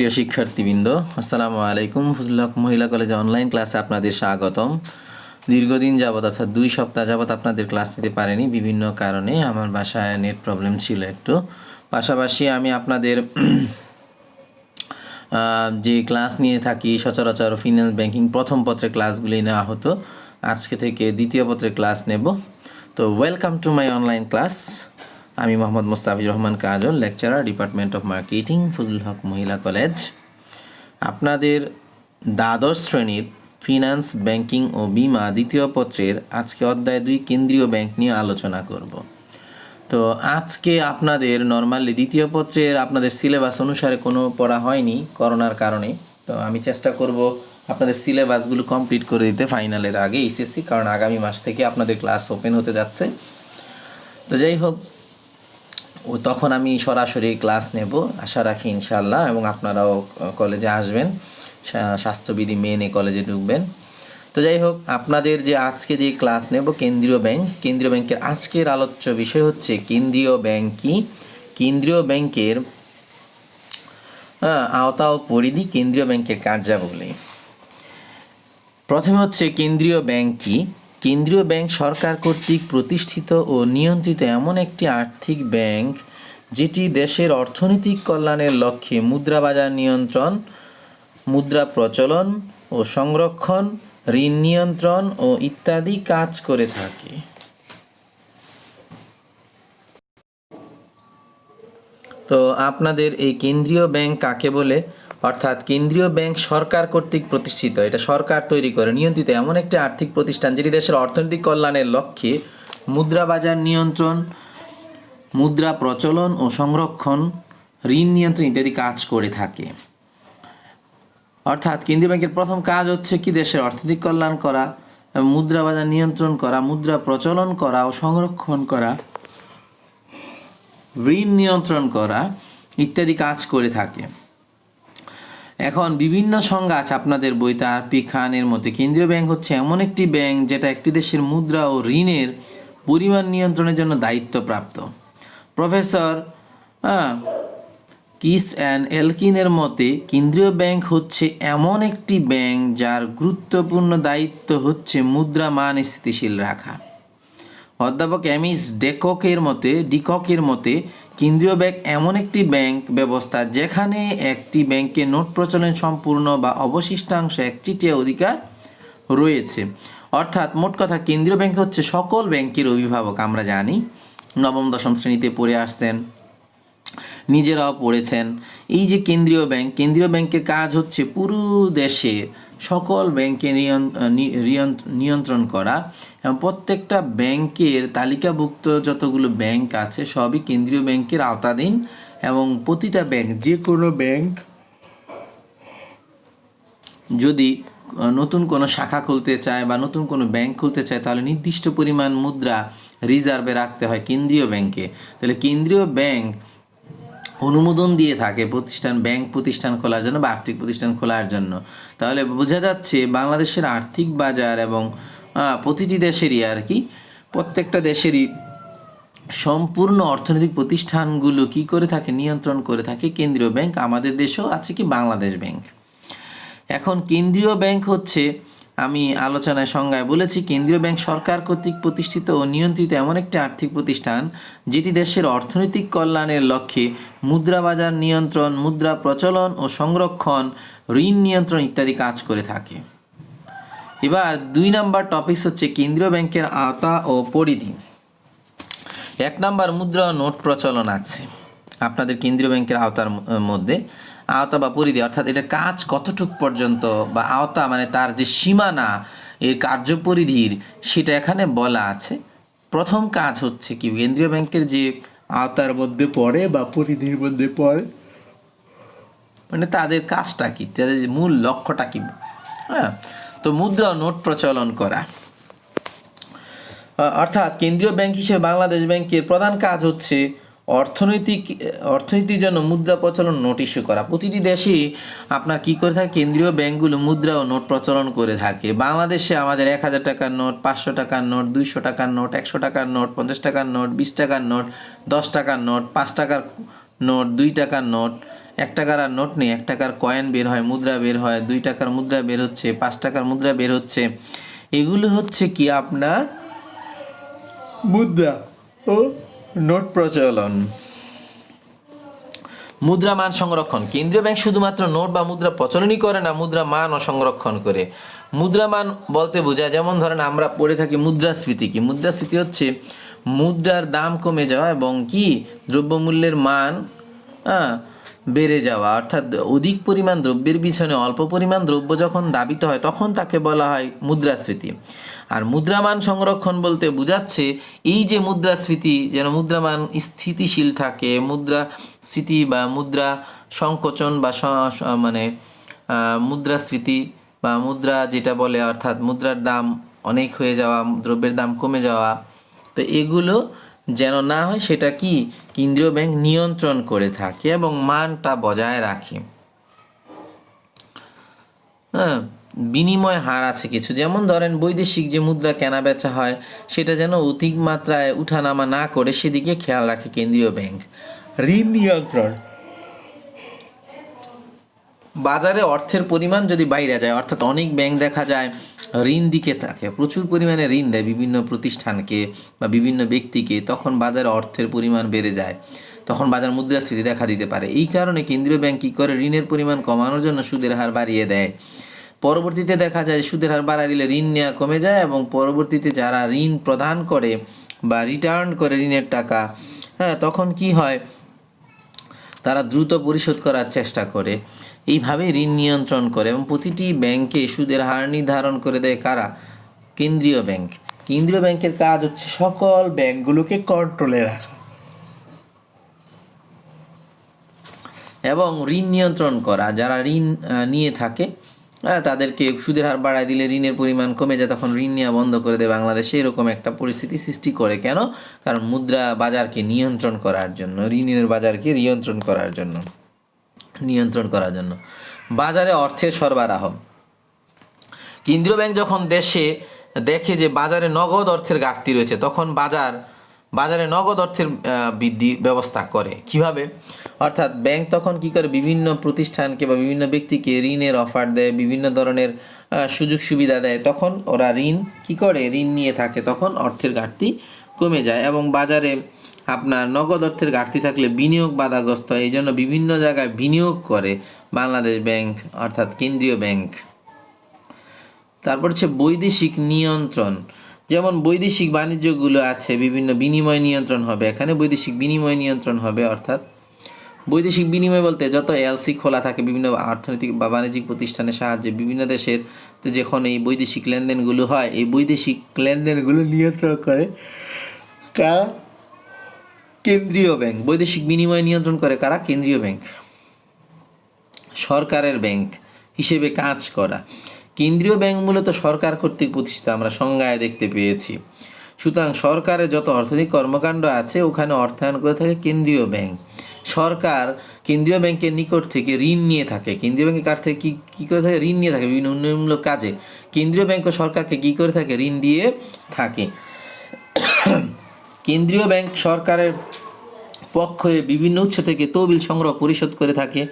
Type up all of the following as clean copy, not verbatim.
প্রিয় শিক্ষার্থীবৃন্দ, আসসালামু আলাইকুম। ফজলুল হক মহিলা কলেজে অনলাইন ক্লাসে আপনাদের স্বাগতম। দীর্ঘদিন যাবৎ অর্থাৎ 2 সপ্তাহ যাবৎ আপনাদের ক্লাস নিতে পারেনি বিভিন্ন কারণে। আমার বাসায় নেট প্রবলেম ছিল একটু। পাশাপাশি আমি আপনাদের যে ক্লাস নিয়ে থাকি সচরাচর ফিনান্স ব্যাংকিং প্রথম পত্রের ক্লাসগুলি নেওয়া হতো, আজকে থেকে দ্বিতীয় পত্রের ক্লাস নেব। তো welcome to my online class. আমি Mohammad Mostafizur Rahman Kajal, lecturer, department of marketing, Fazlul Haque Mahila college. আপনাদের দ্বাদশ শ্রেণীর ফিনান্স ব্যাংকিং ও বিমা দ্বিতীয় পত্রের আজকে অধ্যায় 2 কেন্দ্রীয় ব্যাংক নিয়ে আলোচনা করব। তো আজকে আপনাদের নর্মালি দ্বিতীয় পত্রের আপনাদের সিলেবাস অনুসারে কোনো পড়া হয়নি করোনার কারণে। তো আমি চেষ্টা করব আপনাদের সিলেবাসগুলো কমপ্লিট করে দিতে ফাইনালের আগে এইচএসসি, কারণ আগামী মাস থেকে আপনাদের ক্লাস ওপেন হতে যাচ্ছে। তো যাই হোক, তখন আমি সরাসরি ক্লাস নেব আশা রাখি ইনশাআল্লাহ, এবং আপনারাও কলেজে আসবেন, স্বাস্থ্যবিধি মেনে কলেজে ঢুকবেন। তো যাই হোক, আপনাদের যে আজকে যে ক্লাস নেব কেন্দ্রীয় ব্যাংক, কেন্দ্রীয় ব্যাংকের আজকের আলোচ্য বিষয় হচ্ছে কেন্দ্রীয় ব্যাংক কি, কেন্দ্রীয় ব্যাংকের আওতা ও পরিধি, কেন্দ্রীয় ব্যাংকের কার্যাবলী। প্রথমে হচ্ছে কেন্দ্রীয় ব্যাংক কি। কেন্দ্রীয় ব্যাংক সরকার কর্তৃক প্রতিষ্ঠিত ও নিয়ন্ত্রিত এমন একটি আর্থিক ব্যাংক যেটি দেশের অর্থনৈতিক কল্যাণের লক্ষ্যে মুদ্রা বাজার নিয়ন্ত্রণ, মুদ্রা প্রচলন ও সংরক্ষণ, ঋণ নিয়ন্ত্রণ ও ইত্যাদি কাজ করে থাকে। তো আপনাদের এই কেন্দ্রীয় ব্যাংক কাকে বলে, অর্থাৎ কেন্দ্রীয় ব্যাংক সরকার কর্তৃক প্রতিষ্ঠিত, এটা সরকার তৈরি করে নিয়ন্ত্রিত এমন একটি আর্থিক প্রতিষ্ঠান যেটি দেশের অর্থনৈতিক কল্যাণের লক্ষ্যে মুদ্রা বাজার নিয়ন্ত্রণ, মুদ্রা প্রচলন ও সংরক্ষণ, ঋণ নিয়ন্ত্রণ ইত্যাদি কাজ করে থাকে। অর্থাৎ কেন্দ্রীয় ব্যাংকের প্রথম কাজ হচ্ছে কি, দেশের অর্থনৈতিক কল্যাণ করা, মুদ্রা বাজার নিয়ন্ত্রণ করা, মুদ্রা প্রচলন করা ও সংরক্ষণ করা, ঋণ নিয়ন্ত্রণ করা ইত্যাদি কাজ করে থাকে। এখন বিভিন্ন সংজ্ঞা আছে আপনাদের বইতে। আরপি খানের মতে কেন্দ্রীয় ব্যাংক হচ্ছে এমন একটি ব্যাংক যেটা একটি দেশের মুদ্রা ও ঋণের পরিমাণ নিয়ন্ত্রণের জন্য দায়িত্বপ্রাপ্ত। প্রফেসর কিস অ্যান্ড এলকিনের মতে কেন্দ্রীয় ব্যাংক হচ্ছে এমন একটি ব্যাংক যার গুরুত্বপূর্ণ দায়িত্ব হচ্ছে মুদ্রা মান স্থিতিশীল রাখা। অধ্যাপক এমিস ডিককের মতে কেন্দ্রীয় ব্যাংক এমন একটি ব্যাংক ব্যবস্থা যেখানে একটি ব্যাংকে নোট প্রচলন সম্পূর্ণ বা অবশিষ্টাংশ একচেটিয়া অধিকার রয়েছে। অর্থাৎ মোট কথা কেন্দ্রীয় ব্যাংক হচ্ছে সকল ব্যাংকের অভিভাবক। আমরা জানি, নবম দশম শ্রেণীতে পড়ে আসছেন, নিজেরাও পড়েছেন। এই যে কেন্দ্রীয় ব্যাংকের কাজ হচ্ছে পুরো দেশে সকল ব্যাংকে নিয়ন্ত্রণ করা, এবং প্রত্যেকটা ব্যাংকের তালিকাভুক্ত যতগুলো ব্যাংক আছে সবই কেন্দ্রীয় ব্যাংকের আওতাধীন, এবং প্রতিটা ব্যাংক, যে কোনো ব্যাংক যদি নতুন কোনো শাখা খুলতে চায় বা নতুন কোনো ব্যাংক খুলতে চায় তাহলে নির্দিষ্ট পরিমাণ মুদ্রা রিজার্ভে রাখতে হয় কেন্দ্রীয় ব্যাংকে। তাহলে কেন্দ্রীয় ব্যাংক অনুমোদন দিয়ে থাকে ব্যাংক প্রতিষ্ঠান খোলার জন্য বা আর্থিক প্রতিষ্ঠান খোলার জন্য। তাহলে বোঝা যাচ্ছে বাংলাদেশের আর্থিক বাজার এবং প্রতিটি দেশেরই প্রত্যেকটা দেশেরই সম্পূর্ণ অর্থনৈতিক প্রতিষ্ঠানগুলো কি করে থাকে, নিয়ন্ত্রণ করে থাকে কেন্দ্রীয় ব্যাংক। আমাদের দেশেও আছে কি বাংলাদেশ ব্যাংক। এখন কেন্দ্রীয় ব্যাংক হচ্ছে, আমি আলোচনায় সংজ্ঞায় বলেছি, কেন্দ্রীয় ব্যাংক সরকার কর্তৃক প্রতিষ্ঠিত ও নিয়ন্ত্রিত এমন একটি আর্থিক প্রতিষ্ঠান যেটি দেশের অর্থনৈতিক কল্যাণের লক্ষ্যে মুদ্রা বাজার নিয়ন্ত্রণ, মুদ্রা প্রচলন ও সংরক্ষণ, ঋণ নিয়ন্ত্রণ ইত্যাদি কাজ করে থাকে। এবার 2 নম্বর টপিক হচ্ছে কেন্দ্রীয় ব্যাংকের আওতা ও পরিধি। 1 নম্বর মুদ্রা ও নোট প্রচলন আছে আপনাদের কেন্দ্রীয় ব্যাংকের আওতার মধ্যে। আওতা বা পরিধি অর্থাৎ এটা কাজ কতটুক পর্যন্ত, বা আওতা মানে তার যে সীমানা, এর কার্যপরিধির, সেটা এখানে বলা আছে। প্রথম কাজ হচ্ছে কি, কেন্দ্রীয় ব্যাংকের যে আওতার মধ্যে পড়ে বা পরিধির মধ্যে পড়ে, মানে তাদের কাজটা কি, তাদের মূল লক্ষ্যটা কি। তো মুদ্রা ও নোট প্রচলন করা, অর্থাৎ কেন্দ্রীয় ব্যাংক হিসেবে বাংলাদেশ ব্যাংকের প্রধান কাজ হচ্ছে অর্থনীতির জন্য মুদ্রা প্রচলন, নোট ইস্যু করা। প্রতিটি দেশেই আপনার কি করে থাকে, কেন্দ্রীয় ব্যাংকগুলো মুদ্রা ও নোট প্রচলন করে থাকে। বাংলাদেশে আমাদের 1000 টাকার নোট, 500 টাকার নোট, 200 টাকার নোট, 100 টাকার নোট, 50 টাকার নোট, 20 টাকার নোট, 10 টাকার নোট, 5 টাকার নোট, 2 টাকার নোট, টাকার আর নোট নেই, 1 টাকার কয়েন বের হয়, মুদ্রা বের হয়, 2 টাকার মুদ্রা বের হচ্ছে, 5 টাকার মুদ্রা বের হচ্ছে। এগুলো হচ্ছে কি আপনার মুদ্রা ও নোট প্রচলন। মুদ্রা মান সংরক্ষণ, কেন্দ্রীয় ব্যাংক শুধুমাত্র নোট বা মুদ্রা প্রচলনই করে না, মুদ্রা মানও সংরক্ষণ করে। মুদ্রা মান বলতে বোঝায়, যেমন ধরেন আমরা পড়ে থাকি মুদ্রাস্ফীতি। কি মুদ্রাস্ফীতি হচ্ছে মুদ্রার দাম কমে যাওয়া এবং কি দ্রব্যমূল্যের মান বেড়ে যাওয়া, অর্থাৎ অধিক পরিমাণ দ্রব্যের পিছনে অল্প পরিমাণ দ্রব্য যখন দাবিত হয় তখন তাকে বলা হয় মুদ্রাস্ফীতি। আর মুদ্রামান সংরক্ষণ বলতে বোঝাচ্ছে এই যে মুদ্রাস্ফীতি, যেন মুদ্রামান স্থিতিশীল থাকে, মুদ্রাস্ফীতি বা মুদ্রা সংকোচন বা মানে মুদ্রাস্ফীতি বা মুদ্রা যেটা বলে, অর্থাৎ মুদ্রার দাম অনেক হয়ে যাওয়া, দ্রব্যের দাম কমে যাওয়া, তো এগুলো যেন না হয় সেটা কি কেন্দ্রীয় ব্যাংক নিয়ন্ত্রণ করে থাকে এবং মানটা বজায় রাখে। বিনিময় হার আছে কিছু, যেমন ধরেন বৈদেশিক যে মুদ্রা কেনা বেচা হয় সেটা যেন অধিক মাত্রায় উঠানামা না করে সেদিকে খেয়াল রাখে কেন্দ্রীয় ব্যাংক। ঋণ নিয়ন্ত্রণ, বাজারে অর্থের পরিমাণ যদি বাইরে যায়, অর্থাৎ অনেক ব্যাংক দেখা যায় ঋণ দিকে থাকে, প্রচুর পরিমাণে ঋণ দেয় বিভিন্ন প্রতিষ্ঠানকে বা বিভিন্ন ব্যক্তিকে, তখন বাজারে অর্থের পরিমাণ বেড়ে যায়, তখন বাজার মুদ্রাস্ফীতি দেখা দিতে পারে। এই কারণে কেন্দ্রীয় ব্যাংক কী করে, ঋণের পরিমাণ কমানোর জন্য সুদের হার বাড়িয়ে দেয়। পরবর্তীতে দেখা যায় সুদের হার বাড়ায় দিলে ঋণ নেওয়া কমে যায় এবং পরবর্তীতে যারা ঋণ প্রদান করে বা রিটার্ন করে ঋণের টাকা, তখন কি হয়, তারা দ্রুত পরিশোধ করার চেষ্টা করে। এইভাবে ঋণ নিয়ন্ত্রণ করে এবং প্রতিটি ব্যাংকে সুদের হার নির্ধারণ করে দেয় কারা, কেন্দ্রীয় ব্যাংক। কেন্দ্রীয় ব্যাংকের কাজ হচ্ছে সকল ব্যাংকগুলোকে কন্ট্রোলে রাখা এবং ঋণ নিয়ন্ত্রণ করা। যারা ঋণ নিয়ে থাকে তাদেরকে সুদের হার বাড়ায় দিলে ঋণের পরিমাণ কমে যায়, তখন ঋণ নেওয়া বন্ধ করে দেয় বাংলাদেশে। এরকম একটা পরিস্থিতি সৃষ্টি করে কেন, কারণ মুদ্রা বাজারকে নিয়ন্ত্রণ করার জন্য, ঋণের বাজারকে নিয়ন্ত্রণ করার জন্য। বাজারে অর্থের সরবরাহ, কেন্দ্রীয় ব্যাংক যখন দেশে দেখে যে বাজারে নগদ অর্থের ঘাটতি রয়েছে তখন বাজারে নগদ অর্থের বৃদ্ধি ব্যবস্থা করে। কিভাবে, অর্থাৎ ব্যাংক তখন কি করে, বিভিন্ন প্রতিষ্ঠানকে বা বিভিন্ন ব্যক্তিকে ঋণের অফার দেয়, বিভিন্ন ধরনের সুযোগ সুবিধা দেয়, তখন ওরা ঋণ কি করে, ঋণ নিয়ে থাকে, তখন অর্থের ঘাটতি কমে যায় এবং বাজারে আপনার নগদ অর্থের ঘাটতি থাকলে বিনিয়োগ বাধাগ্রস্ত হয়। এই জন্য বিভিন্ন জায়গায় বিনিয়োগ করে বাংলাদেশ ব্যাংক, অর্থাৎ কেন্দ্রীয় ব্যাংক। তারপর হচ্ছে বৈদেশিক নিয়ন্ত্রণ, যেমন বৈদেশিক বাণিজ্যগুলো আছে, বিভিন্ন বিনিময় নিয়ন্ত্রণ হবে, এখানে বৈদেশিক বিনিময় নিয়ন্ত্রণ হবে। অর্থাৎ বৈদেশিক বিনিময় বলতে যত এলসি খোলা থাকে বিভিন্ন অর্থনৈতিক বা বাণিজ্যিক প্রতিষ্ঠানের সাহায্যে বিভিন্ন দেশের যখন এই বৈদেশিক লেনদেনগুলো হয়, এই বৈদেশিক লেনদেনগুলো নিয়ন্ত্রণ করে কারা, কেন্দ্রীয় ব্যাংক। বৈদেশিক বিনিময় নিয়ন্ত্রণ করে কারা, কেন্দ্রীয় ব্যাংক। সরকারের ব্যাংক হিসেবে কাজ করা, কেন্দ্রীয় ব্যাংক মূলত সরকার কর্তৃক প্রতিষ্ঠিত, আমরা সংজ্ঞায় দেখতে পেয়েছি। সুতরাং সরকারের যত অর্থনৈতিক কর্মকাণ্ড আছে ওখানে অর্থায়ন করে থাকে কেন্দ্রীয় ব্যাংক। সরকার কেন্দ্রীয় ব্যাংকের নিকট থেকে ঋণ নিয়ে থাকে, কেন্দ্রীয় ব্যাংকের কাছ থেকে কী করে থাকে, ঋণ নিয়ে থাকে বিভিন্ন উন্নয়নমূলক কাজে। কেন্দ্রীয় ব্যাংকও সরকারকে কী করে থাকে, ঋণ দিয়ে থাকে। কেন্দ্রীয় ব্যাংক সরকারের পক্ষে বিভিন্ন উৎস থেকে তহবিল সংগ্রহ পরিশোধ করে থাকে।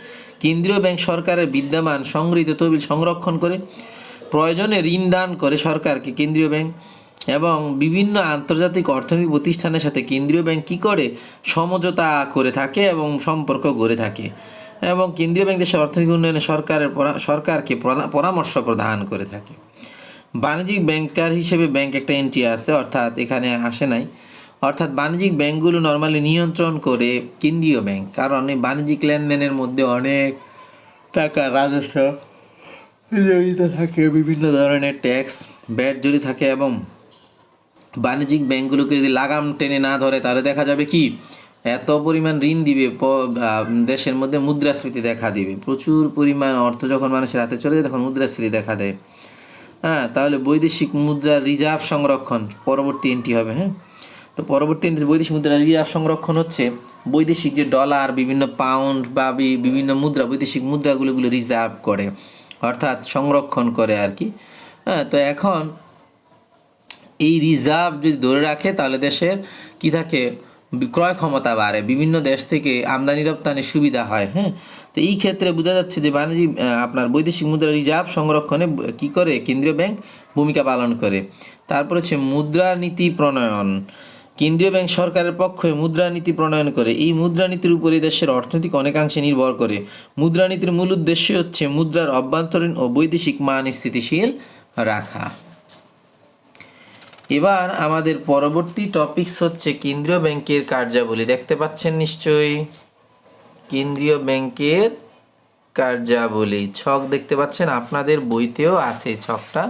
কেন্দ্রীয় ব্যাংক সরকারের বিদ্যমান সংগৃহীত তহবিল সংরক্ষণ করে, প্রয়োজনে ঋণ দান করে সরকারকে কেন্দ্রীয় ব্যাংক। এবং বিভিন্ন আন্তর্জাতিক অর্থনৈতিক প্রতিষ্ঠানের সাথে কেন্দ্রীয় ব্যাংক কী করে, সমঝোতা করে থাকে এবং সম্পর্ক গড়ে থাকে। এবং কেন্দ্রীয় ব্যাংক দেশের অর্থনৈতিক উন্নয়নে সরকারকে পরামর্শ প্রদান করে থাকে। বাণিজ্যিক ব্যাংকার হিসেবে ব্যাংক একটা এন্ট্রি আছে, অর্থাৎ এখানে আসে নাই, অর্থাৎ বাণিজ্যিক ব্যাংকগুলো নর্মালি নিয়ন্ত্রণ করে কেন্দ্রীয় ব্যাংক, কারণ এই বাণিজ্যিক লেনদেনের মধ্যে অনেক টাকা রাজস্ব জড়িত থাকে, বিভিন্ন ধরনের ট্যাক্স ব্যাট জড়িত থাকে এবং বাণিজ্যিক ব্যাংকগুলোকে যদি লাগাম টেনে না ধরে তাহলে দেখা যাবে কি এত পরিমাণ ঋণ দিবে, দেশের মধ্যে মুদ্রাস্ফীতি দেখা দিবে। প্রচুর পরিমাণ অর্থ যখন মানুষের হাতে চলে যায় তখন মুদ্রাস্ফীতি দেখা দেয়। তাহলে বৈদেশিক মুদ্রার রিজার্ভ সংরক্ষণ পরবর্তী এন্ট্রি হবে। তো পরবর্তী বৈদেশিক মুদ্রার রিজার্ভ সংরক্ষণ হচ্ছে বৈদেশিক যে ডলার, বিভিন্ন পাউন্ড বা বিভিন্ন মুদ্রা, বৈদেশিক মুদ্রাগুলো রিজার্ভ করে, অর্থাৎ সংরক্ষণ করে আর কি। তো এখন এই রিজার্ভ যদি ধরে রাখে তাহলে দেশের কি থাকে, ক্রয় ক্ষমতা বাড়ে, বিভিন্ন দেশ থেকে আমদানি রপ্তানির সুবিধা হয়। তো এই ক্ষেত্রে বোঝা যাচ্ছে যে বাণিজ্যিক আপনার বৈদেশিক মুদ্রা রিজার্ভ সংরক্ষণে কি করে কেন্দ্রীয় ব্যাংক ভূমিকা পালন করে। তারপর হচ্ছে মুদ্রানীতি প্রণয়ন। কেন্দ্রীয় ব্যাংক সরকারের পক্ষে মুদ্রানীতি প্রণয়ন করে। এই মুদ্রানীতির উপরে দেশের অর্থনৈতিক অনেকাংশে নির্ভর করে। মুদ্রানীতির মূল উদ্দেশ্য হচ্ছে মুদ্রার অভ্যন্তরীণ ও বৈদেশিক মান স্থিতিশীল রাখা। এবার আমাদের পরবর্তী টপিকস হচ্ছে কেন্দ্রীয় ব্যাংকের কার্যাবলী। দেখতে পাচ্ছেন নিশ্চয়ই কেন্দ্রীয় ব্যাংকের কার্যাবলী ছক দেখতে পাচ্ছেন, আপনাদের বইতেও আছে এই ছকটা।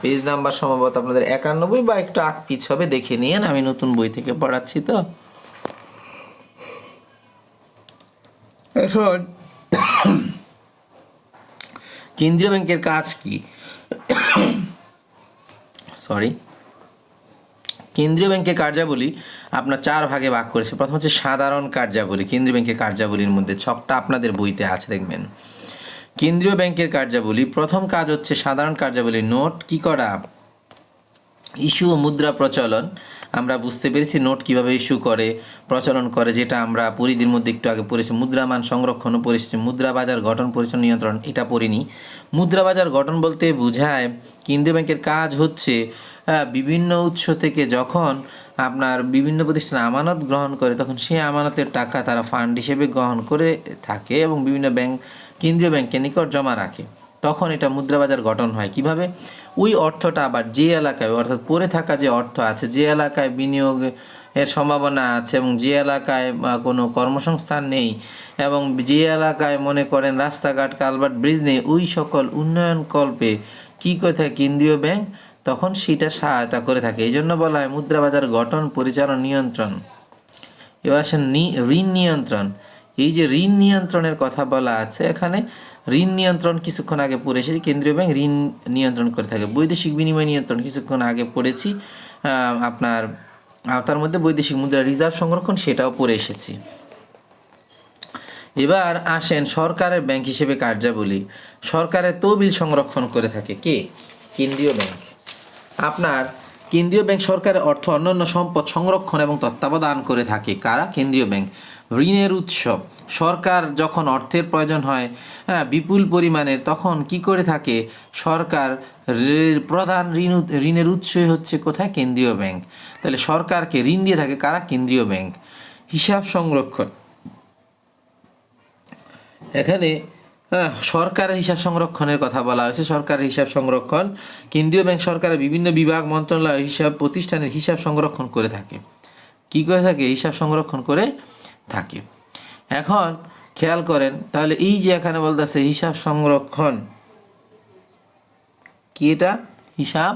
পেজ নাম্বার সম্ভবত আপনাদের 91 বা একটু আগ পিছ হবে, দেখে নিয়েন, আমি নতুন বই থেকে পড়াচ্ছি। তো এখন কেন্দ্রীয় ব্যাংকের কাজ কি? কেন্দ্রীয় ব্যাংকের কার্যাবলী আপনার 4 ভাগে ভাগ করেছে। প্রথম হচ্ছে সাধারণ কার্যাবলী। কেন্দ্রীয় ব্যাংকের কার্যাবলীর মধ্যে ছকটা আপনাদের বইতে আছে, দেখবেন। কেন্দ্রীয় ব্যাংকের কার্যাবলী, প্রথম কাজ হচ্ছে সাধারণ কার্যাবলী। নোট কি করা, ইস্যু ও মুদ্রা প্রচলন। আমরা বুঝতে পেরেছি নোট কিভাবে ইস্যু করে, প্রচলন করে, যেটা আমরা পরিধির মধ্যে একটু আগে পড়েছি। মুদ্রামান সংরক্ষণও পড়েছি। মুদ্রা বাজার গঠন, পরিচালনা, নিয়ন্ত্রণ এটা পড়িনি। মুদ্রা বাজার গঠন বলতে বোঝায় কেন্দ্রীয় ব্যাংকের কাজ হচ্ছে বিভিন্ন উৎস থেকে যখন আপনার বিভিন্ন প্রতিষ্ঠান আমানত গ্রহণ করে, তখন সেই আমানতের টাকা তারা ফান্ড হিসেবে গ্রহণ করে থাকে এবং বিভিন্ন ব্যাংক কেন্দ্রীয় ব্যাংকের নিকট জমা রাখে। তখন এটা মুদ্রাবাজার গঠন হয়। কিভাবে? ওই অর্থটা আবার যে এলাকায়, অর্থাৎ পড়ে থাকা যে অর্থ আছে, যে এলাকায় বিনিয়োগের সম্ভাবনা আছে এবং যে এলাকায় কোনো কর্মসংস্থান নেই এবং যে এলাকায় মনে করেন রাস্তাঘাট, কালভার্ট, ব্রিজ নেই, ওই সকল উন্নয়ন কল্পে কী করে থাকে কেন্দ্রীয় ব্যাংক, তখন সেটা সহায়তা করে থাকে। এই জন্য বলা হয় মুদ্রাবাজার গঠন, পরিচালনা, নিয়ন্ত্রণ। এবার আসেন ঋণ নিয়ন্ত্রণ। এই যে ঋণ নিয়ন্ত্রণের কথা বলা আছে এখানে, ঋণ নিয়ন্ত্রণ কিছুক্ষণ আগে পড়ে এসেছি, কেন্দ্রীয় ব্যাংক ঋণ নিয়ন্ত্রণ করে থাকে। বৈদেশিক বিনিময় নিয়ন্ত্রণ কিছুক্ষণ আগে পড়েছি, আপনার তার মধ্যে বৈদেশিক মুদ্রা রিজার্ভ সংরক্ষণ সেটাও পড়ে এসেছি। এবার আসেন সরকারের ব্যাংক হিসেবে কার্যাবলী। সরকারের তহবিল সংরক্ষণ করে থাকে কে? কেন্দ্রীয় ব্যাংক। আপনার কেন্দ্রীয় ব্যাংক সরকারের অর্থ অন্যান্য সম্পদ সংরক্ষণ এবং তত্ত্বাবধান করে থাকে। কারা? কেন্দ্রীয় ব্যাংক। ঋণের উৎস, সরকার যখন অর্থের প্রয়োজন হয় বিপুল পরিমাণের, তখন কি করে থাকে সরকার? প্রধান ঋণের উৎসই হচ্ছে কোথায়? কেন্দ্রীয় ব্যাংক। তাহলে সরকারকে ঋণ দিয়ে থাকে কারা? কেন্দ্রীয় ব্যাংক। হিসাব সংরক্ষণ, এখানে সরকারের হিসাব সংরক্ষণের কথা বলা হয়েছে। সরকারের হিসাব সংরক্ষণ, কেন্দ্রীয় ব্যাংক সরকারের বিভিন্ন বিভাগ, মন্ত্রণালয়, হিসাব প্রতিষ্ঠানের হিসাব সংরক্ষণ করে থাকে। কি করে থাকে? হিসাব সংরক্ষণ করে থাকে। এখন খেয়াল করেন তাহলে এই যে এখানে বলতেছে হিসাব সংরক্ষণ, কি এটা? হিসাব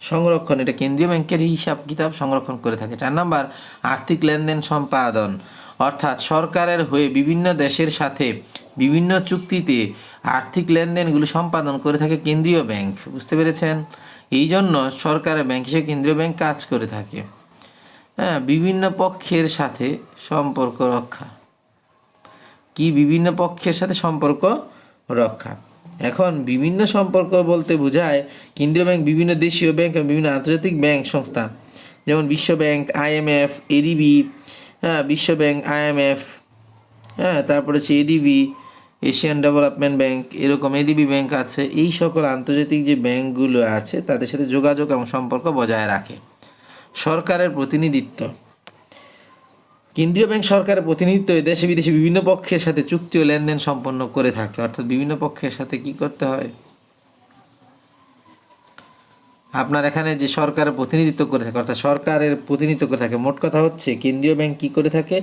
সংরক্ষণ, এটা কেন্দ্রীয় ব্যাংকের হিসাব কিতাব সংরক্ষণ করে থাকে। 4 নাম্বার আর্থিক লেনদেন সম্পাদন, অর্থাৎ সরকারের হয়ে বিভিন্ন দেশের সাথে বিভিন্ন চুক্তিতে আর্থিক লেনদেনগুলো সম্পাদন করে থাকে কেন্দ্রীয় ব্যাংক। বুঝতে পেরেছেন? এই জন্য সরকারের ব্যাংক হিসেবে কেন্দ্রীয় ব্যাংক কাজ করে থাকে। বিভিন্ন পক্ষের সাথে সম্পর্ক রক্ষা। কি? বিভিন্ন পক্ষের সাথে সম্পর্ক রক্ষা। এখন বিভিন্ন সম্পর্ক বলতে বোঝায় কেন্দ্রীয় ব্যাংক বিভিন্ন দেশীয় ব্যাংক এবং বিভিন্ন আন্তর্জাতিক ব্যাংক সংস্থা, যেমন বিশ্ব ব্যাংক, IMF, ADB, বিশ্ব ব্যাংক, IMF, তারপরে হচ্ছে ADB, এশিয়ান ডেভেলপমেন্ট ব্যাংক, এরকম ADB ব্যাংক আছে। এই সকল আন্তর্জাতিক যে ব্যাংকগুলো আছে তাদের সাথে যোগাযোগ এবং সম্পর্ক বজায় রাখে। সরকারের প্রতিনিধিত্ব, কেন্দ্রীয় ব্যাংক সরকারের প্রতিনিধিত্ব দেশে বিদেশে বিভিন্ন পক্ষের সাথে চুক্তি ও লেনদেন সম্পন্ন করে থাকে। অর্থাৎ বিভিন্ন পক্ষের সাথে কি করতে হয়? আপনার এখানে যে সরকারের প্রতিনিধিত্ব করে থাকে, অর্থাৎ সরকারের প্রতিনিধিত্ব করে থাকে। মোট কথা হচ্ছে কেন্দ্রীয় ব্যাংক কি করে থাকে?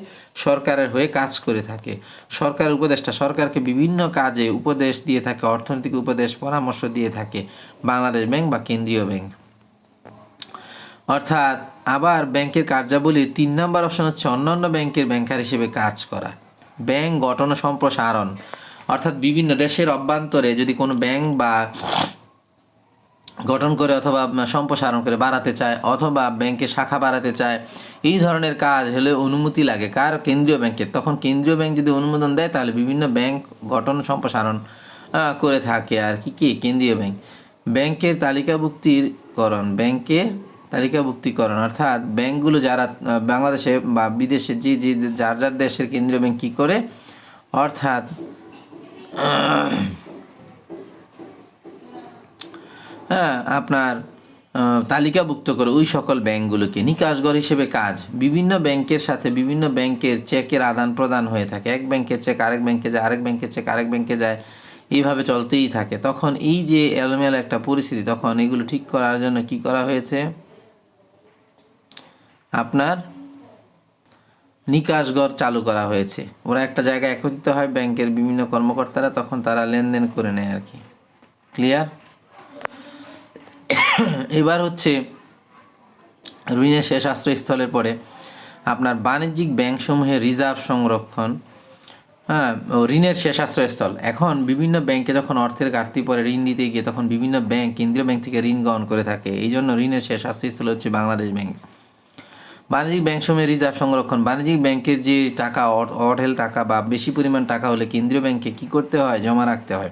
সরকারের হয়ে কাজ করে থাকে। সরকারের উপদেষ্টা সরকারকে বিভিন্ন কাজে উপদেশ দিয়ে থাকে, অর্থনৈতিক উপদেশ, পরামর্শ দিয়ে থাকে বাংলাদেশ ব্যাংক বা কেন্দ্রীয় ব্যাংক। অর্থাৎ আবার ব্যাংকের কার্যাবলীর 3 নম্বর অপশন হচ্ছে অন্যান্য ব্যাংকের ব্যাংকার হিসেবে কাজ করা। ব্যাংক গঠন ও সম্প্রসারণ, অর্থাৎ বিভিন্ন দেশের অভ্যন্তরে যদি কোনো ব্যাংক বা গঠন করে অথবা সম্প্রসারণ করে বাড়াতে চায় অথবা ব্যাংকের শাখা বাড়াতে চায়, এই ধরনের কাজ হলে অনুমতি লাগে কার? কেন্দ্রীয় ব্যাংকের। তখন কেন্দ্রীয় ব্যাংক যদি অনুমোদন দেয় তাহলে বিভিন্ন ব্যাংক গঠন সম্প্রসারণ করে থাকে। আর কি? কেন্দ্রীয় ব্যাংক। ব্যাংকের তালিকাভুক্তিকরণ, ব্যাংকের তালিকাভুক্তিকরণ, অর্থাৎ ব্যাংকগুলো যারা বাংলাদেশে বা বিদেশে যার যার দেশের কেন্দ্রীয় ব্যাংক কী করে অর্থাৎ হ্যাঁ আপনার তালিকাভুক্ত করে ওই সকল ব্যাংকগুলোকে নিকাশঘর হিসেবে কাজ। বিভিন্ন ব্যাংকের সাথে বিভিন্ন ব্যাংকের চেকের আদান প্রদান হয়ে থাকে, এক ব্যাংকের চেক আরেক ব্যাংকে যায়, আরেক ব্যাংকের চেক আরেক ব্যাংকে যায়, এইভাবে চলতেই থাকে। তখন এই যে এলোমেলো একটা পরিস্থিতি, তখন এগুলো ঠিক করার জন্য কি করা হয়েছে, আপনার নিকাশঘর চালু করা হয়েছে। ওরা একটা জায়গায় একত্রিত হয় ব্যাংকের বিভিন্ন কর্মকর্তারা, তখন তারা লেনদেন করে নেয় আর কি। ক্লিয়ার? এবার হচ্ছে ঋণের শেষ আশ্রয়স্থলের পরে আপনার বাণিজ্যিক ব্যাংকসমূহের রিজার্ভ সংরক্ষণ, ঋণের শেষ আশ্রয়স্থল। এখন বিভিন্ন ব্যাংকে যখন অর্থের ঘাটতি পরে ঋণ দিতে গিয়ে তখন বিভিন্ন ব্যাংক কেন্দ্রীয় ব্যাংক থেকে ঋণ গ্রহণ করে থাকে। এই জন্য ঋণের শেষ আশ্রয়স্থল হচ্ছে বাংলাদেশ ব্যাংক। বাণিজ্যিক ব্যাংকসমূহের রিজার্ভ সংরক্ষণ, বাণিজ্যিক ব্যাংকের যে টাকা অঢেল টাকা বা বেশি পরিমাণ টাকা হলে কেন্দ্রীয় ব্যাংকে কী করতে হয়, জমা রাখতে হয়।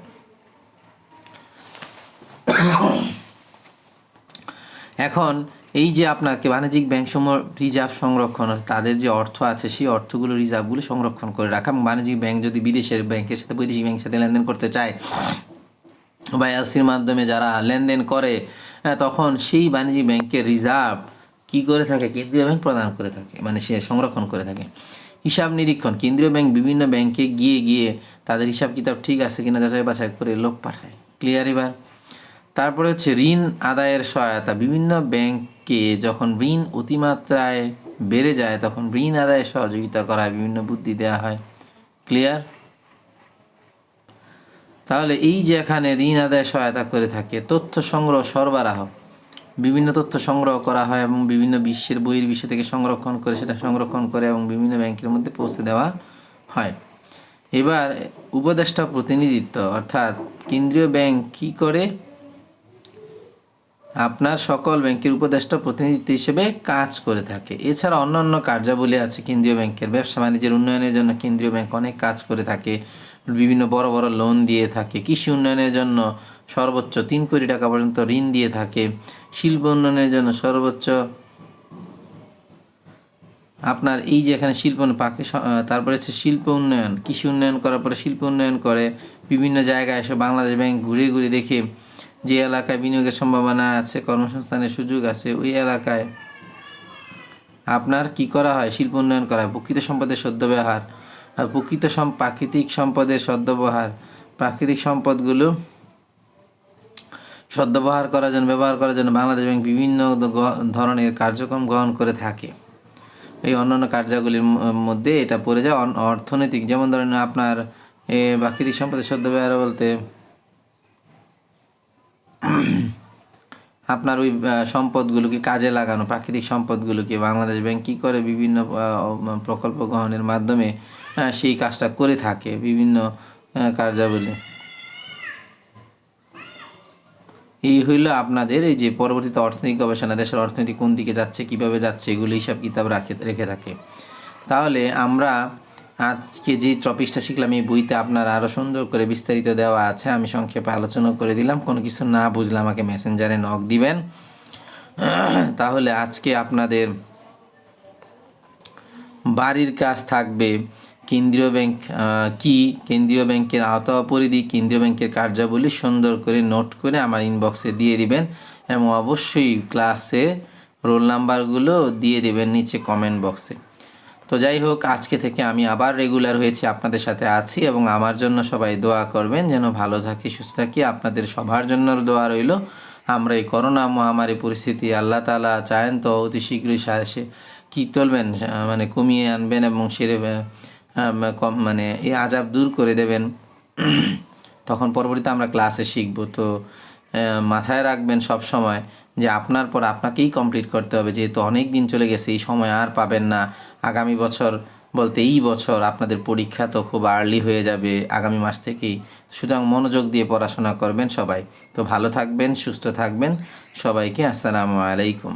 এখন এই যে আপনাকে বাণিজ্যিক ব্যাংকসমূহ রিজার্ভ সংরক্ষণ, তাদের যে অর্থ আছে সেই অর্থগুলো রিজার্ভগুলো সংরক্ষণ করে রাখা, এবং বাণিজ্যিক ব্যাংক যদি বিদেশের ব্যাংকের সাথে বৈদেশিক ব্যাংকের সাথে লেনদেন করতে চায় বা এলসির মাধ্যমে যারা লেনদেন করে, তখন সেই বাণিজ্যিক ব্যাংকের রিজার্ভ কী করে থাকে, কেন্দ্রীয় ব্যাংক প্রদান করে থাকে, মানে সে সংরক্ষণ করে থাকে। হিসাব নিরীক্ষণ, কেন্দ্রীয় ব্যাংক বিভিন্ন ব্যাংকে গিয়ে গিয়ে তাদের হিসাব কিতাব ঠিক আছে কিনা যাচাই বাছাই করে লোক পাঠায়। ক্লিয়ার? এবার তারপরে হচ্ছে ঋণ আদায়ের সহায়তা, বিভিন্ন ব্যাংকে যখন ঋণ অতিমাত্রায় বেড়ে যায় তখন ঋণ আদায়ে সহযোগিতা করা হয়, বিভিন্ন বুদ্ধি দেওয়া হয়। ক্লিয়ার? তাহলে এই যে এখানে ঋণ আদায়ে সহায়তা করে থাকে, তথ্য সংগ্রহ সরবরাহ, বিভিন্ন তথ্য সংগ্রহ করা হয় এবং বিভিন্ন বিশ্বের বহির্বিশ্ব থেকে সংরক্ষণ করে সেটা সংরক্ষণ করে এবং বিভিন্ন ব্যাংকের মধ্যে পৌঁছে দেওয়া হয়। এবার উপদেষ্টা প্রতিনিধিত্ব, অর্থাৎ কেন্দ্রীয় ব্যাংক কী করে, আপনার সকল ব্যাংকের উপদেষ্টা প্রতিনিধিত্ব হিসেবে কাজ করে থাকে। এছাড়া অন্যান্য কার্যাবলী আছে কেন্দ্রীয় ব্যাংকের। ব্যবসা বাণিজ্যের উন্নয়নের জন্য কেন্দ্রীয় ব্যাংক অনেক কাজ করে থাকে, বিভিন্ন বড় বড় লোন দিয়ে থাকে। কৃষি উন্নয়নের জন্য সর্বোচ্চ 3 কোটি টাকা পর্যন্ত ঋণ দিয়ে থাকে। শিল্প উন্নয়নের জন্য সর্বোচ্চ আপনার এই যে এখানে শিল্প তারপরে হচ্ছে শিল্প উন্নয়ন, কৃষি উন্নয়ন করার পরে শিল্প উন্নয়ন করে। বিভিন্ন জায়গায় এসে বাংলাদেশ ব্যাংক ঘুরে ঘুরে দেখে যে এলাকায় বিনিয়োগের সম্ভাবনা আছে, কর্মসংস্থানের সুযোগ আছে, ওই এলাকায় আপনার কি করা হয়, শিল্প উন্নয়ন করা হয়। প্রকৃত সম্পদের সদ্ব্যবহার, আর প্রাকৃতিক সম্পদের সদ্ব্যবহার, প্রাকৃতিক সম্পদগুলো সদ্ব্যবহার করার জন্য, ব্যবহার করার জন্য বাংলাদেশ ব্যাংক বিভিন্ন ধরনের কার্যক্রম গ্রহণ করে থাকে। এই অন্যান্য কার্যাবলীর মধ্যে এটা পড়ে যায় অর্থনৈতিক, যেমন ধরেন আপনার প্রাকৃতিক সম্পদের সদ্ব্যবহার বলতে আপনার ওই সম্পদগুলোকে কাজে লাগানো, প্রাকৃতিক সম্পদগুলোকে বাংলাদেশ ব্যাংক কী করে, বিভিন্ন প্রকল্প গ্রহণের মাধ্যমে সেই কাজটা করে থাকে, বিভিন্ন কার্যাবলী। এই হইল আপনাদের এই যে পরবর্তীতে অর্থনৈতিক গবেষণা, দেশের অর্থনীতি কোন দিকে যাচ্ছে, কিভাবে যাচ্ছে, এগুলো হিসাব কিতাব রেখে থাকে। তাহলে আমরা আজকে যে টপিকটা শিখলাম এই বইতে আপনার আরও সুন্দর করে বিস্তারিত দেওয়া আছে, আমি সংক্ষেপে আলোচনা করে দিলাম। কোনো কিছু না বুঝলে আমাকে মেসেঞ্জারে নক দিবেন। তাহলে আজকে আপনাদের বাড়ির কাজ থাকবে কেন্দ্রীয় ব্যাংক কি, কেন্দ্রীয় ব্যাংকের আওতা পরিধি, কেন্দ্রীয় ব্যাংকের কার্যাবলী সুন্দর করে নোট করে আমার ইনবক্সে দিয়ে দিবেন, এবং অবশ্যই ক্লাসে রোল নাম্বারগুলো দিয়ে দেবেন নিচে কমেন্ট বক্সে। তো যাই হোক, আজকে থেকে আমি আবার রেগুলার হয়েছি, আপনাদের সাথে আছি, এবং আমার জন্য সবাই দোয়া করবেন যেন ভালো থাকি, সুস্থ থাকি। আপনাদের সবার জন্য দোয়া রইল। আমরা এই করোনা মহামারী পরিস্থিতি আল্লাহ তাআলা চায়েন তো অতি শীঘ্রই কি তুলবেন, মানে কমিয়ে আনবেন এবং মানে এই আযাব দূর করে দেবেন। তখন পরবর্তীতে আমরা ক্লাসে শিখব। তো মাথায় রাখবেন সব সময় যে আপনার পর আপনাকেই কমপ্লিট করতে হবে, যেহেতু অনেক দিন চলে গেছে, এই সময় আর পাবেন না। আগামী বছর বলতে এই বছর আপনাদের পরীক্ষা তো খুব আর্লি হয়ে যাবে আগামী মাস থেকেই। সুতরাং মনোযোগ দিয়ে পড়াশোনা করবেন সবাই। তো ভালো থাকবেন, সুস্থ থাকবেন। সবাইকে আসসালামু আলাইকুম।